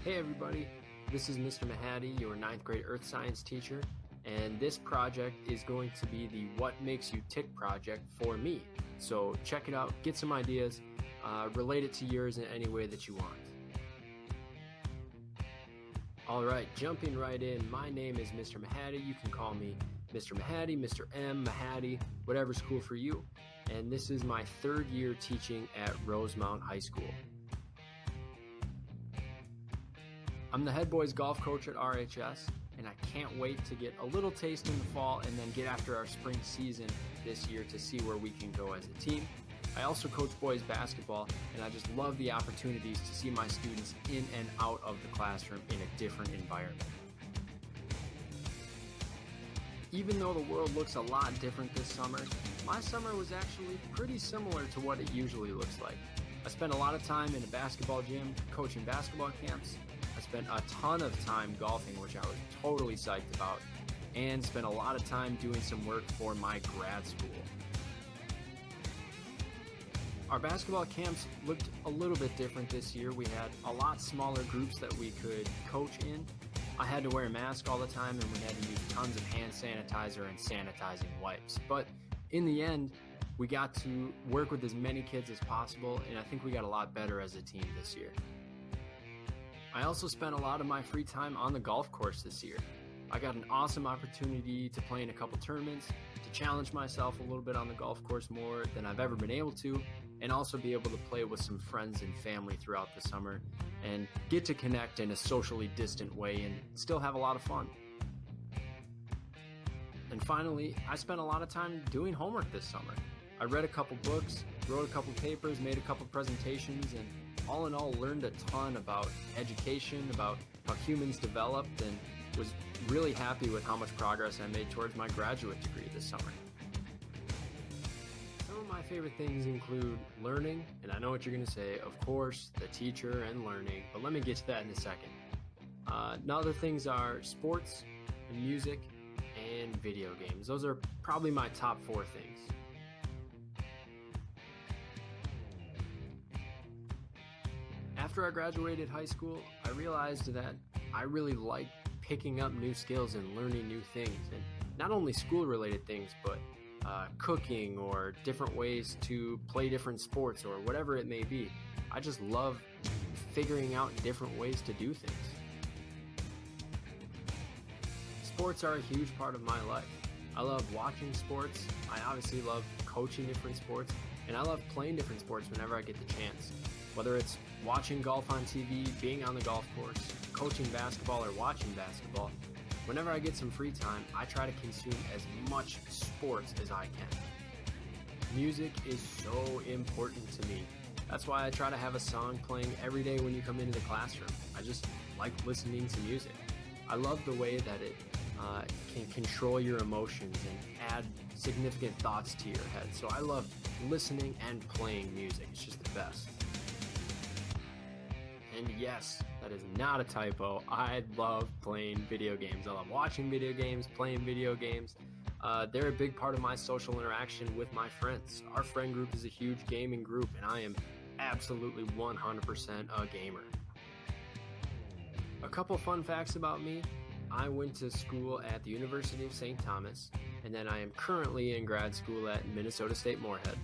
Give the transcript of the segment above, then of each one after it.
Hey everybody, this is Mr. Mahady, your 9th grade Earth Science teacher, and this project is going to be the What Makes You Tick project for me. So check it out, get some ideas, relate it to yours in any way that you want. Alright, jumping right in, my name is Mr. Mahady. You can call me Mr. Mahady, Mr. M, Mahady, whatever's cool for you. And this is my 3rd year teaching at Rosemount High School. I'm the head boys golf coach at RHS, and I can't wait to get a little taste in the fall and then get after our spring season this year to see where we can go as a team. I also coach boys basketball, and I just love the opportunities to see my students in and out of the classroom in a different environment. Even though the world looks a lot different this summer, my summer was actually pretty similar to what it usually looks like. I spent a lot of time in a basketball gym coaching basketball camps. I spent a ton of time golfing, which I was totally psyched about, and spent a lot of time doing some work for my grad school. Our basketball camps looked a little bit different this year. We had a lot smaller groups that we could coach in. I had to wear a mask all the time, and we had to use tons of hand sanitizer and sanitizing wipes. But in the end, we got to work with as many kids as possible, and I think we got a lot better as a team this year. I also spent a lot of my free time on the golf course this year. I got an awesome opportunity to play in a couple tournaments, to challenge myself a little bit on the golf course more than I've ever been able to, and also be able to play with some friends and family throughout the summer and get to connect in a socially distant way and still have a lot of fun. And finally, I spent a lot of time doing homework this summer. I read a couple books, wrote a couple papers, made a couple presentations, and all in all learned a ton about education, about how humans developed, and was really happy with how much progress I made towards my graduate degree this summer. Some of my favorite things include learning, and I know what you're going to say, of course, the teacher and learning, but let me get to that in a second. Now other things are sports, and music, and video games. Those are probably my top 4 things. After I graduated high school, I realized that I really liked picking up new skills and learning new things, and not only school-related things, but cooking or different ways to play different sports or whatever it may be. I just love figuring out different ways to do things. Sports are a huge part of my life. I love watching sports, I obviously love coaching different sports, and I love playing different sports whenever I get the chance. Whether it's watching golf on TV, being on the golf course, coaching basketball, or watching basketball, whenever I get some free time, I try to consume as much sports as I can. Music is so important to me. That's why I try to have a song playing every day when you come into the classroom. I just like listening to music. I love the way that it can control your emotions and add significant thoughts to your head. So I love listening and playing music. It's just the best. And yes, that is not a typo. I love playing video games. I love watching video games, playing video games. They're a big part of my social interaction with my friends. Our friend group is a huge gaming group, and I am absolutely 100% a gamer. A couple fun facts about me. I went to school at the University of St. Thomas, and then I am currently in grad school at Minnesota State Moorhead.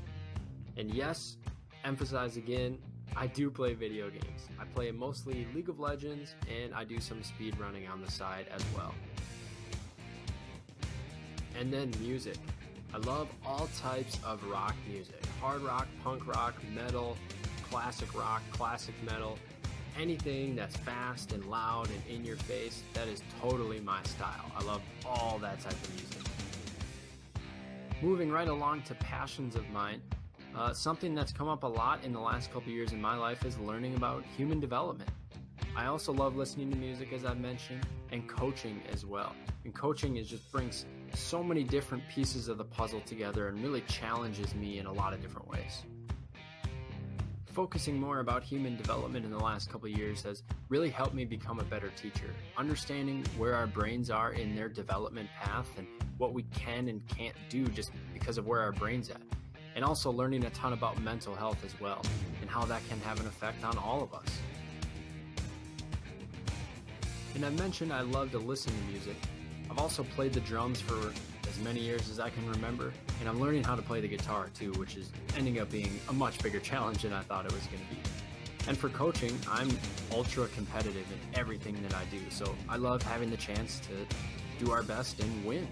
And yes, emphasize again, I do play video games. I play mostly League of Legends, and I do some speed running on the side as well. And then music. I love all types of rock music. Hard rock, punk rock, metal, classic rock, classic metal. Anything that's fast and loud and in your face, that is totally my style. I love all that type of music. Moving right along to passions of mine. Something that's come up a lot in the last couple years in my life is learning about human development. I also love listening to music, as I've mentioned, and coaching as well. And coaching just brings so many different pieces of the puzzle together and really challenges me in a lot of different ways. Focusing more about human development in the last couple of years has really helped me become a better teacher. Understanding where our brains are in their development path and what we can and can't do just because of where our brain's at. And also learning a ton about mental health as well, and how that can have an effect on all of us. And I've mentioned I love to listen to music. I've also played the drums for as many years as I can remember, and I'm learning how to play the guitar too, which is ending up being a much bigger challenge than I thought it was going to be. And for coaching, I'm ultra competitive in everything that I do, so I love having the chance to do our best and win.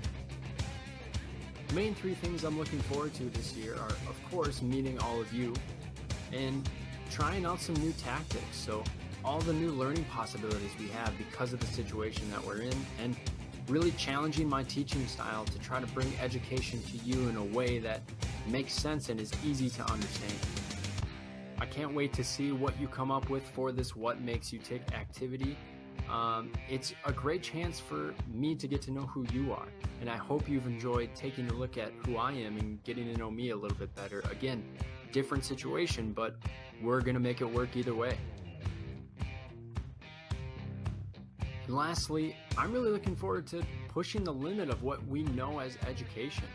The main three things I'm looking forward to this year are, of course, meeting all of you and trying out some new tactics. So all the new learning possibilities we have because of the situation that we're in, and really challenging my teaching style to try to bring education to you in a way that makes sense and is easy to understand. I can't wait to see what you come up with for this What Makes You Tick activity. It's a great chance for me to get to know who you are, and I hope you've enjoyed taking a look at who I am and getting to know me a little bit better. Again, different situation, but we're going to make it work either way. And lastly, I'm really looking forward to pushing the limit of what we know as education.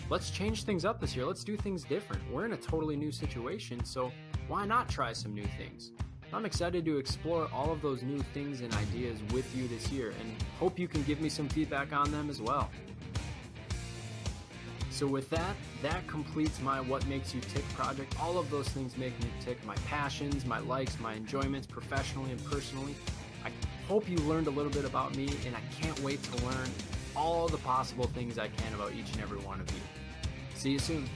Let's change things up this year. Let's do things different. We're in a totally new situation, so why not try some new things? I'm excited to explore all of those new things and ideas with you this year, and hope you can give me some feedback on them as well. So with that completes my What Makes You Tick project. All of those things make me tick: my passions, my likes, my enjoyments, professionally and personally. I hope you learned a little bit about me, and I can't wait to learn all the possible things I can about each and every one of you. See you soon.